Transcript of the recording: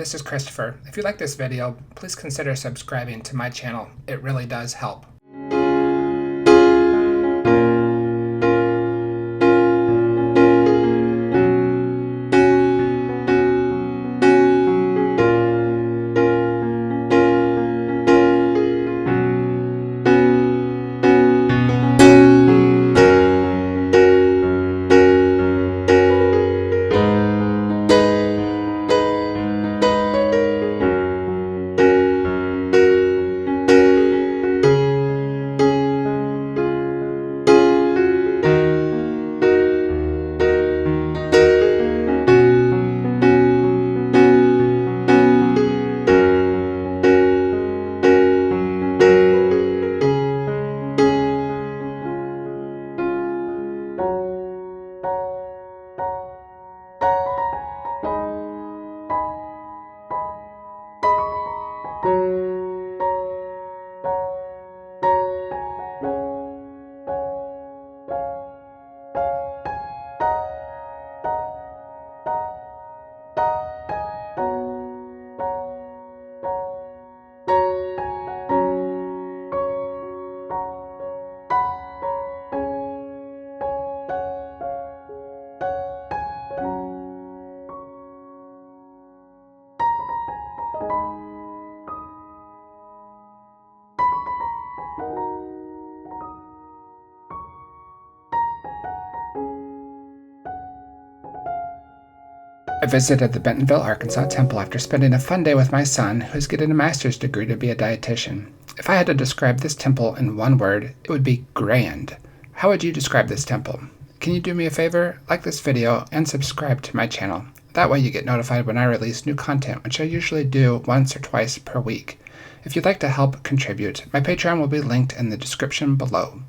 this is Christopher. If you like this video, please consider subscribing to my channel. It really does help. I visited the Bentonville, Arkansas Temple after spending a fun day with my son, who's getting a master's degree to be a dietitian. If I had to describe this temple in one word, it would be grand. How would you describe this temple? Can you do me a favor? Like this video and subscribe to my channel. That way you get notified when I release new content, which I usually do once or twice per week. If you'd like to help contribute, my Patreon will be linked in the description below.